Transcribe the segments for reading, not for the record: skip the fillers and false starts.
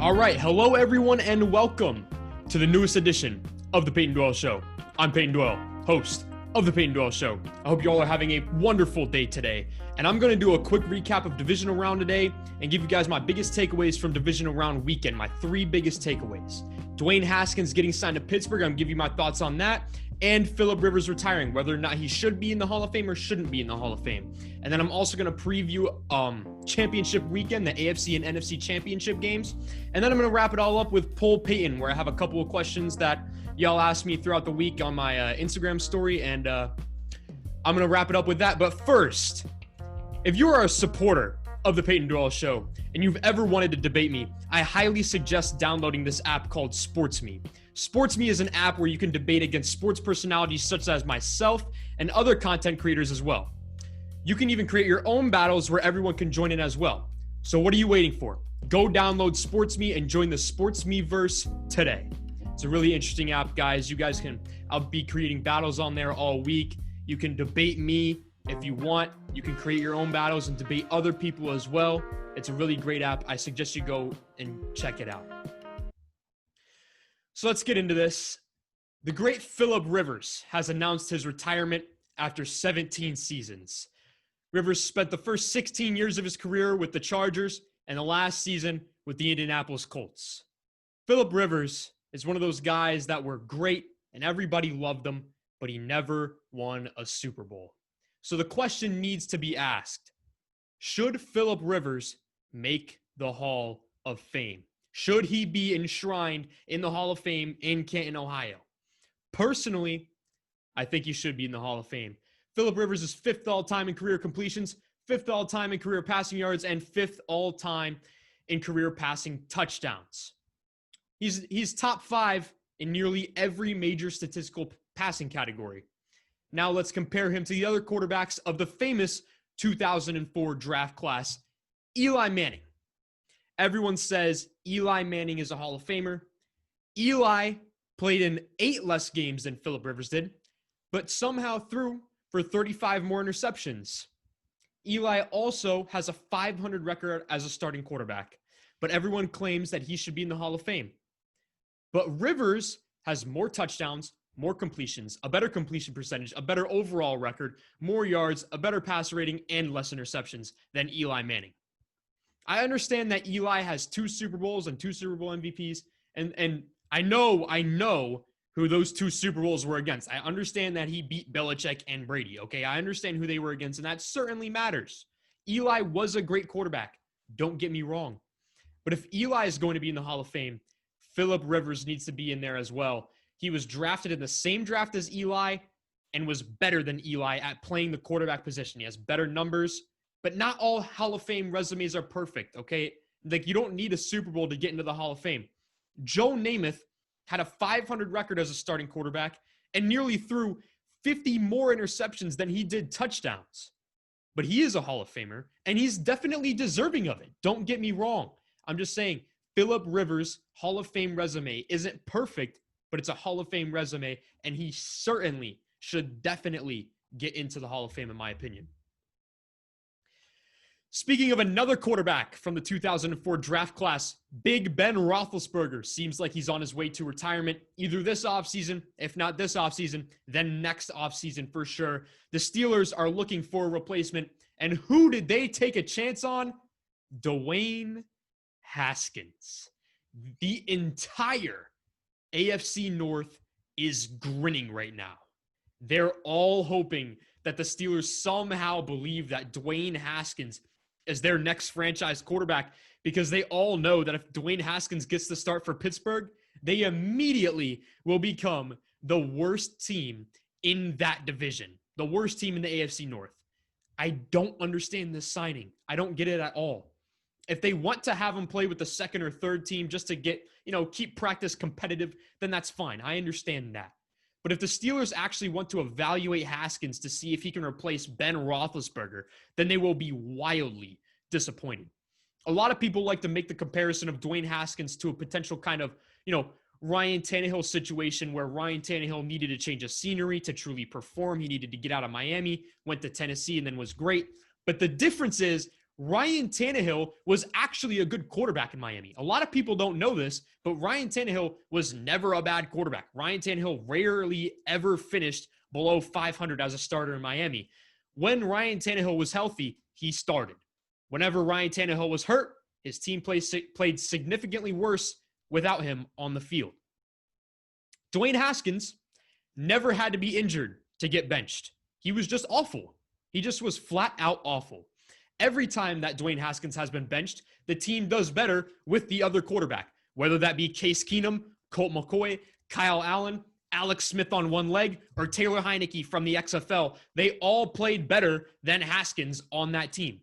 All right, hello everyone and welcome to the newest edition of the Peyton Dwell Show. I'm Peyton Dwell, host of the Peyton Dwell Show. I hope you all are having a wonderful day today. And I'm going to do a quick recap of Divisional Round today and give you guys my biggest takeaways from Divisional Round weekend, my three biggest takeaways. Dwayne Haskins getting signed to Pittsburgh, I'm going to give you my thoughts on that. And Phillip Rivers retiring, whether or not he should be in the Hall of Fame or shouldn't be in the Hall of Fame. And then I'm also going to preview championship weekend, the AFC and NFC Championship games. And then I'm going to wrap it all up with Poll Peyton, where I have a couple of questions that y'all asked me throughout the week on my Instagram story. And I'm going to wrap it up with that. But first, if you are a supporter of the Peyton Dwell Show and you've ever wanted to debate me, I highly suggest downloading this app called SportsMe. SportsMe is an app where you can debate against sports personalities such as myself and other content creators as well. You can even create your own battles where everyone can join in as well. So what are you waiting for? Go download SportsMe and join the SportsMe-verse today. It's a really interesting app, guys. I'll be creating battles on there all week. You can debate me if you want. You can create your own battles and debate other people as well. It's a really great app. I suggest you go and check it out. So let's get into this. The great Phillip Rivers has announced his retirement after 17 seasons. Rivers spent the first 16 years of his career with the Chargers and the last season with the Indianapolis Colts. Phillip Rivers is one of those guys that were great and everybody loved him, but he never won a Super Bowl. So the question needs to be asked: should Phillip Rivers make the Hall of Fame? Should he be enshrined in the Hall of Fame in Canton, Ohio? Personally, I think he should be in the Hall of Fame. Phillip Rivers is 5th all-time in career completions, 5th all-time in career passing yards, and 5th all-time in career passing touchdowns. He's top 5 in nearly every major statistical passing category. Now let's compare him to the other quarterbacks of the famous 2004 draft class, Eli Manning. Everyone says Eli Manning is a Hall of Famer. Eli played in 8 less games than Phillip Rivers did, but somehow threw for 35 more interceptions. Eli also has a 500 record as a starting quarterback, but everyone claims that he should be in the Hall of Fame. But Rivers has more touchdowns, more completions, a better completion percentage, a better overall record, more yards, a better passer rating, and less interceptions than Eli Manning. I understand that Eli has 2 Super Bowls and 2 Super Bowl MVPs, and I know who those 2 Super Bowls were against. I understand that he beat Belichick and Brady, okay? I understand who they were against, and that certainly matters. Eli was a great quarterback. Don't get me wrong. But if Eli is going to be in the Hall of Fame, Phillip Rivers needs to be in there as well. He was drafted in the same draft as Eli and was better than Eli at playing the quarterback position. He has better numbers. But not all Hall of Fame resumes are perfect, okay? Like, you don't need a Super Bowl to get into the Hall of Fame. Joe Namath had a 500 record as a starting quarterback and nearly threw 50 more interceptions than he did touchdowns. But he is a Hall of Famer, and he's definitely deserving of it. Don't get me wrong. I'm just saying, Phillip Rivers' Hall of Fame resume isn't perfect, but it's a Hall of Fame resume, and he certainly should definitely get into the Hall of Fame, in my opinion. Speaking of another quarterback from the 2004 draft class, Big Ben Roethlisberger seems like he's on his way to retirement either this offseason. If not this offseason, then next offseason for sure. The Steelers are looking for a replacement. And who did they take a chance on? Dwayne Haskins. The entire AFC North is grinning right now. They're all hoping that the Steelers somehow believe that Dwayne Haskins as their next franchise quarterback, because they all know that if Dwayne Haskins gets the start for Pittsburgh, they immediately will become the worst team in that division, the worst team in the AFC North. I don't understand this signing. I don't get it at all. If they want to have him play with the second or third team just to get, keep practice competitive, then that's fine. I understand that. But if the Steelers actually want to evaluate Haskins to see if he can replace Ben Roethlisberger, then they will be wildly disappointed. A lot of people like to make the comparison of Dwayne Haskins to a potential kind of, Ryan Tannehill situation where Ryan Tannehill needed to change of scenery to truly perform. He needed to get out of Miami, went to Tennessee, and then was great. But the difference is Ryan Tannehill was actually a good quarterback in Miami. A lot of people don't know this, but Ryan Tannehill was never a bad quarterback. Ryan Tannehill rarely ever finished below 500 as a starter in Miami. When Ryan Tannehill was healthy, he started. Whenever Ryan Tannehill was hurt, his team played significantly worse without him on the field. Dwayne Haskins never had to be injured to get benched. He was just awful. He just was flat out awful. Every time that Dwayne Haskins has been benched, the team does better with the other quarterback, whether that be Case Keenum, Colt McCoy, Kyle Allen, Alex Smith on one leg, or Taylor Heineke from the XFL. They all played better than Haskins on that team.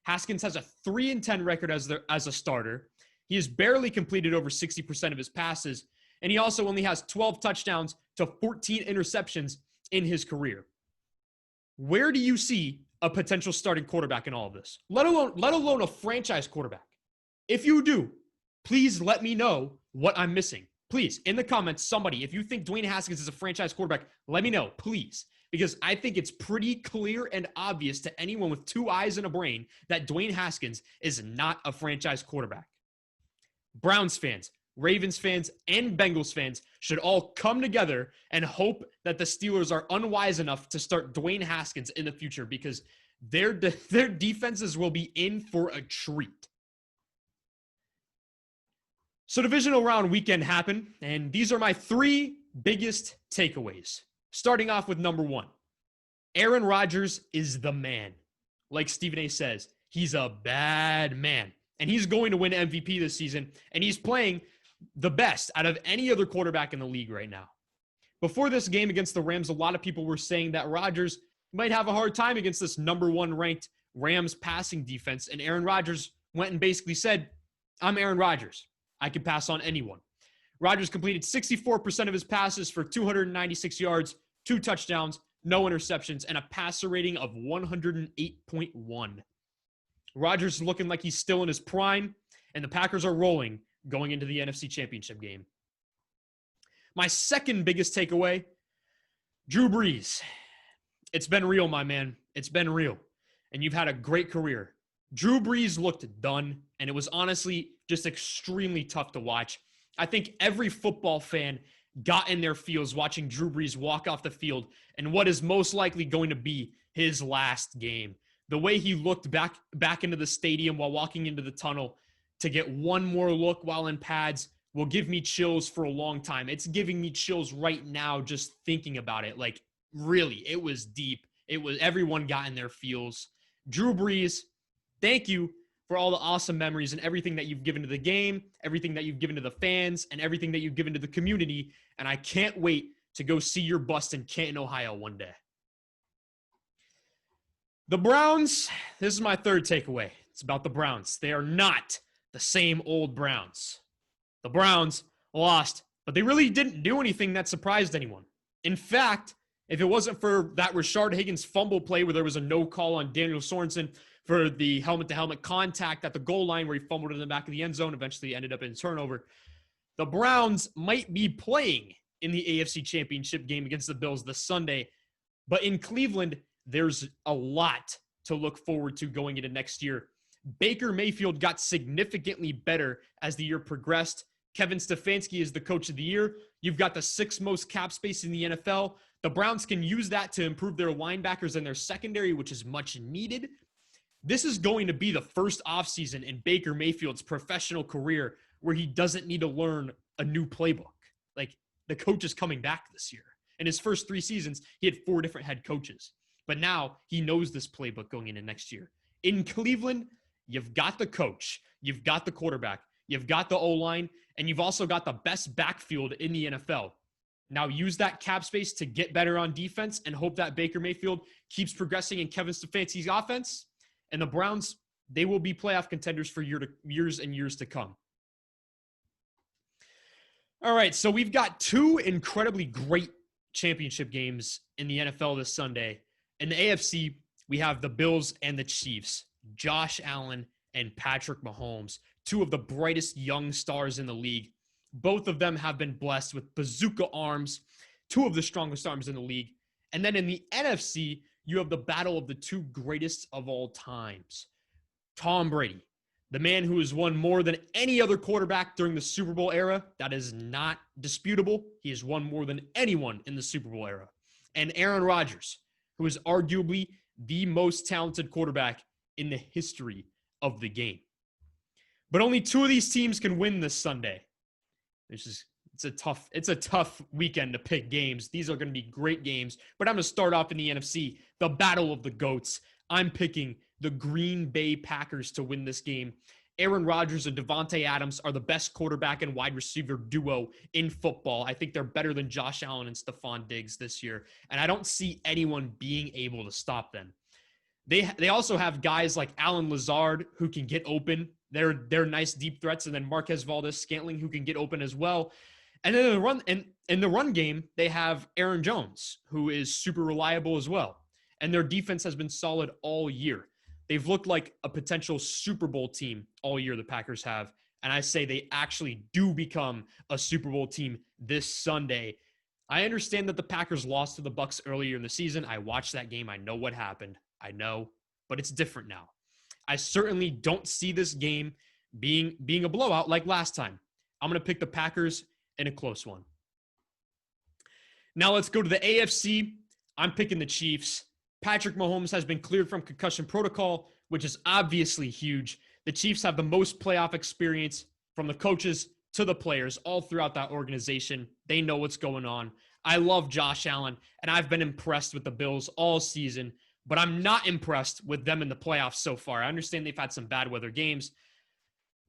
Haskins has a 3-10 record as a starter. He has barely completed over 60% of his passes, and he also only has 12 touchdowns to 14 interceptions in his career. Where do you see a potential starting quarterback in all of this? Let alone a franchise quarterback. If you do, please let me know what I'm missing. Please, in the comments, somebody, if you think Dwayne Haskins is a franchise quarterback, let me know, please. Because I think it's pretty clear and obvious to anyone with 2 eyes and a brain that Dwayne Haskins is not a franchise quarterback. Browns fans, Ravens fans, and Bengals fans should all come together and hope that the Steelers are unwise enough to start Dwayne Haskins in the future, because their defenses will be in for a treat. So divisional round weekend happened, and these are my 3 biggest takeaways. Starting off with number 1. Aaron Rodgers is the man. Like Stephen A. says, he's a bad man. And he's going to win MVP this season, and he's playing the best out of any other quarterback in the league right now. Before this game against the Rams, a lot of people were saying that Rodgers might have a hard time against this number 1 ranked Rams passing defense, and Aaron Rodgers went and basically said, I'm Aaron Rodgers. I can pass on anyone. Rodgers completed 64% of his passes for 296 yards, 2 touchdowns, no interceptions, and a passer rating of 108.1. Rodgers is looking like he's still in his prime, and the Packers are rolling going into the NFC Championship game. My second biggest takeaway, Drew Brees. It's been real, my man. It's been real. And you've had a great career. Drew Brees looked done, and it was honestly just extremely tough to watch. I think every football fan got in their feels watching Drew Brees walk off the field and what is most likely going to be his last game. The way he looked back into the stadium while walking into the tunnel to get one more look while in pads will give me chills for a long time. It's giving me chills right now just thinking about it. Like, really, it was deep. Everyone got in their feels. Drew Brees, thank you for all the awesome memories and everything that you've given to the game, everything that you've given to the fans, and everything that you've given to the community. And I can't wait to go see your bust in Canton, Ohio one day. The Browns, this is my third takeaway. It's about the Browns. They are not the same old Browns. The Browns lost, but they really didn't do anything that surprised anyone. In fact, if it wasn't for that Rashard Higgins fumble play where there was a no call on Daniel Sorensen for the helmet-to-helmet contact at the goal line where he fumbled in the back of the end zone, eventually ended up in turnover, the Browns might be playing in the AFC Championship game against the Bills this Sunday. But in Cleveland, there's a lot to look forward to going into next year. Baker Mayfield got significantly better as the year progressed. Kevin Stefanski is the coach of the year. You've got the 6th most cap space in the NFL. The Browns can use that to improve their linebackers and their secondary, which is much needed. This is going to be the first offseason in Baker Mayfield's professional career where he doesn't need to learn a new playbook. Like, the coach is coming back this year. In his first 3 seasons, he had 4 different head coaches. But now he knows this playbook going into next year. In Cleveland, you've got the coach, you've got the quarterback, you've got the O-line, and you've also got the best backfield in the NFL. Now use that cap space to get better on defense and hope that Baker Mayfield keeps progressing in Kevin Stefanski's offense. And the Browns, they will be playoff contenders for years and years to come. All right, so we've got 2 incredibly great championship games in the NFL this Sunday. In the AFC, we have the Bills and the Chiefs, Josh Allen and Patrick Mahomes, 2 of the brightest young stars in the league. Both of them have been blessed with bazooka arms, 2 of the strongest arms in the league. And then in the NFC, you have the battle of the 2 greatest of all times. Tom Brady, the man who has won more than any other quarterback during the Super Bowl era. That is not disputable. He has won more than anyone in the Super Bowl era. And Aaron Rodgers, who is arguably the most talented quarterback in the history of the game. But only two of these teams can win this Sunday. It's a tough weekend to pick games. These are going to be great games. But I'm going to start off in the NFC, the battle of the GOATs. I'm picking the Green Bay Packers to win this game. Aaron Rodgers and Davante Adams are the best quarterback and wide receiver duo in football. I think they're better than Josh Allen and Stephon Diggs this year, and I don't see anyone being able to stop them. They also have guys like Allen Lazard who can get open. They're nice deep threats, and then Marquez Valdes-Scantling who can get open as well. And then in the run game, they have Aaron Jones, who is super reliable as well. And their defense has been solid all year. They've looked like a potential Super Bowl team all year, the Packers have. And I say they actually do become a Super Bowl team this Sunday. I understand that the Packers lost to the Bucs earlier in the season. I watched that game. I know what happened. I know, but it's different now. I certainly don't see this game being a blowout like last time. I'm going to pick the Packers in a close one. Now let's go to the AFC. I'm picking the Chiefs. Patrick Mahomes has been cleared from concussion protocol, which is obviously huge. The Chiefs have the most playoff experience from the coaches to the players all throughout that organization. They know what's going on. I love Josh Allen, and I've been impressed with the Bills all season, but I'm not impressed with them in the playoffs so far. I understand they've had some bad weather games,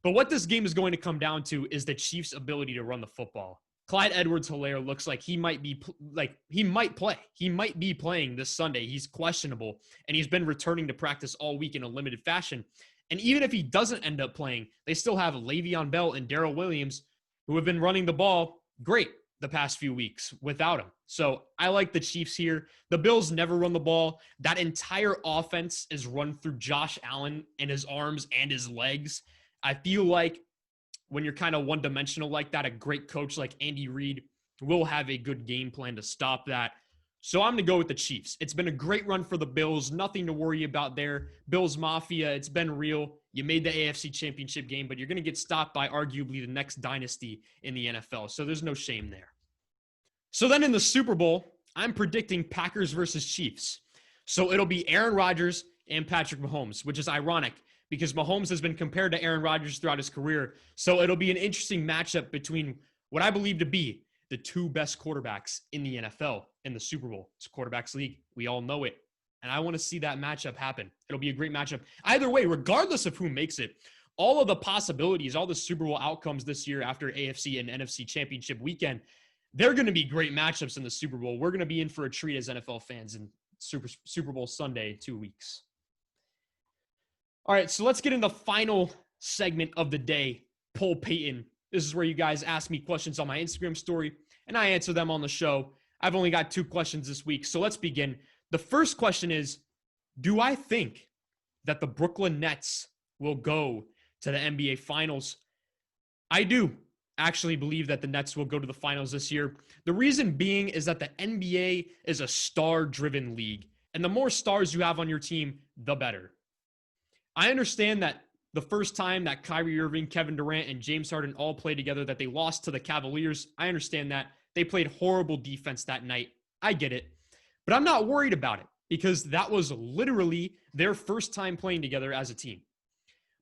but what this game is going to come down to is the Chiefs' ability to run the football. Clyde Edwards-Helaire looks like he might play. He might be playing this Sunday. He's questionable, and he's been returning to practice all week in a limited fashion. And even if he doesn't end up playing, they still have Le'Veon Bell and Darrell Williams, who have been running the ball great the past few weeks without him. So I like the Chiefs here. The Bills never run the ball. That entire offense is run through Josh Allen and his arms and his legs. I feel like when you're kind of one-dimensional like that, a great coach like Andy Reid will have a good game plan to stop that. So I'm going to go with the Chiefs. It's been a great run for the Bills. Nothing to worry about there. Bills Mafia, it's been real. You made the AFC Championship game, but you're going to get stopped by arguably the next dynasty in the NFL. So there's no shame there. So then in the Super Bowl, I'm predicting Packers versus Chiefs. So it'll be Aaron Rodgers and Patrick Mahomes, which is ironic because Mahomes has been compared to Aaron Rodgers throughout his career. So it'll be an interesting matchup between what I believe to be the two best quarterbacks in the NFL in the Super Bowl. It's a quarterbacks league. We all know it. And I want to see that matchup happen. It'll be a great matchup. Either way, regardless of who makes it, all of the possibilities, all the Super Bowl outcomes this year after AFC and NFC Championship weekend, they're going to be great matchups in the Super Bowl. We're going to be in for a treat as NFL fans in Super Bowl Sunday, 2 weeks. All right, so let's get into the final segment of the day, Poll Peyton. This is where you guys ask me questions on my Instagram story, and I answer them on the show. I've only got 2 questions this week, so let's begin. The first question is, do I think that the Brooklyn Nets will go to the NBA Finals? I do actually believe that the Nets will go to the finals this year. The reason being is that the NBA is a star-driven league, and the more stars you have on your team, the better. I understand that the first time that Kyrie Irving, Kevin Durant, and James Harden all played together, that they lost to the Cavaliers. I understand that. They played horrible defense that night. I get it. But I'm not worried about it because that was literally their first time playing together as a team.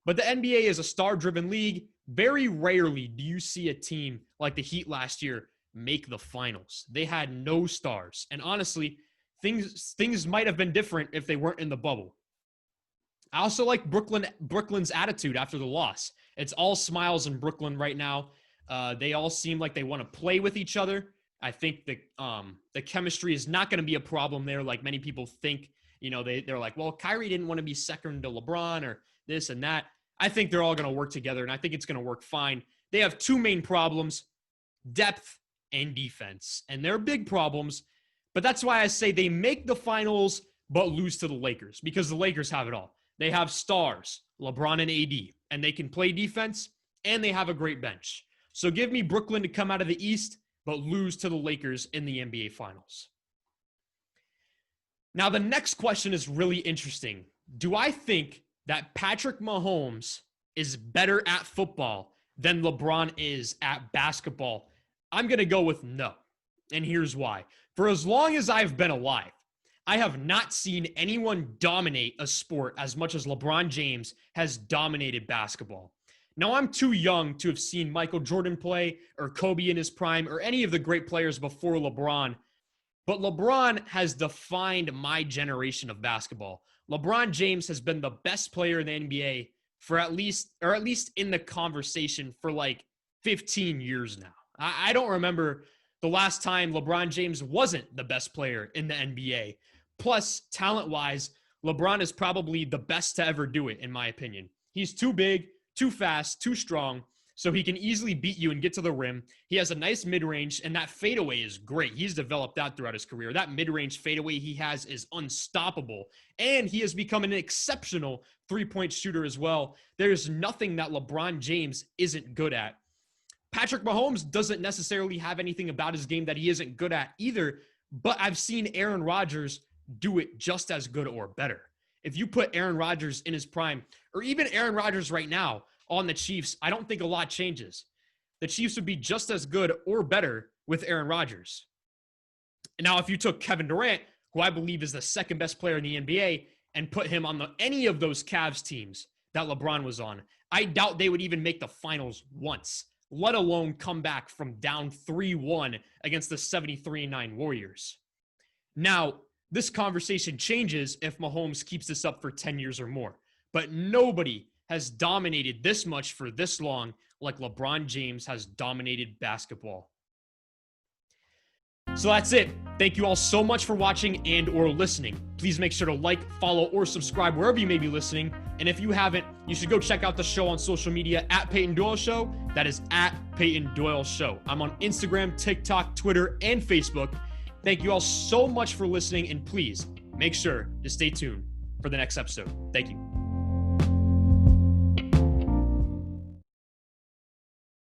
But the NBA is a star-driven league. Very rarely do you see a team like the Heat last year make the finals. They had no stars. And honestly, things might have been different if they weren't in the bubble. I also like Brooklyn's attitude after the loss. It's all smiles in Brooklyn right now. They all seem like they want to play with each other. I think the chemistry is not going to be a problem there like many people think. You know, they're like, well, Kyrie didn't want to be second to LeBron or this and that. I think they're all going to work together, and I think it's going to work fine. They have 2 main problems, depth and defense, and they're big problems. But that's why I say they make the finals but lose to the Lakers because the Lakers have it all. They have stars, LeBron and AD, and they can play defense, and they have a great bench. So give me Brooklyn to come out of the East, but lose to the Lakers in the NBA Finals. Now, the next question is really interesting. Do I think that Patrick Mahomes is better at football than LeBron is at basketball, I'm going to go with no. And here's why. For as long as I've been alive, I have not seen anyone dominate a sport as much as LeBron James has dominated basketball. Now, I'm too young to have seen Michael Jordan play or Kobe in his prime or any of the great players before LeBron, but LeBron has defined my generation of basketball. LeBron James has been the best player in the NBA for at least in the conversation for like 15 years now. I don't remember the last time LeBron James wasn't the best player in the NBA. Plus, talent-wise, LeBron is probably the best to ever do it, in my opinion. He's too big, too fast, too strong, so he can easily beat you and get to the rim. He has a nice mid-range, and that fadeaway is great. He's developed that throughout his career. That mid-range fadeaway he has is unstoppable, and he has become an exceptional three-point shooter as well. There's nothing that LeBron James isn't good at. Patrick Mahomes doesn't necessarily have anything about his game that he isn't good at either, but I've seen Aaron Rodgers do it just as good or better. If you put Aaron Rodgers in his prime, or even Aaron Rodgers right now on the Chiefs, I don't think a lot changes. The Chiefs would be just as good or better with Aaron Rodgers. Now, if you took Kevin Durant, who I believe is the second best player in the NBA, and put him on any of those Cavs teams that LeBron was on, I doubt they would even make the finals once, let alone come back from down 3-1 against the 73-9 Warriors. Now, this conversation changes if Mahomes keeps this up for 10 years or more. But nobody has dominated this much for this long like LeBron James has dominated basketball. So that's it. Thank you all so much for watching and or listening. Please make sure to like, follow, or subscribe wherever you may be listening. And if you haven't, you should go check out the show on social media at Peyton Doyle Show. That is at Peyton Doyle Show. I'm on Instagram, TikTok, Twitter, and Facebook. Thank you all so much for listening, and please make sure to stay tuned for the next episode. Thank you.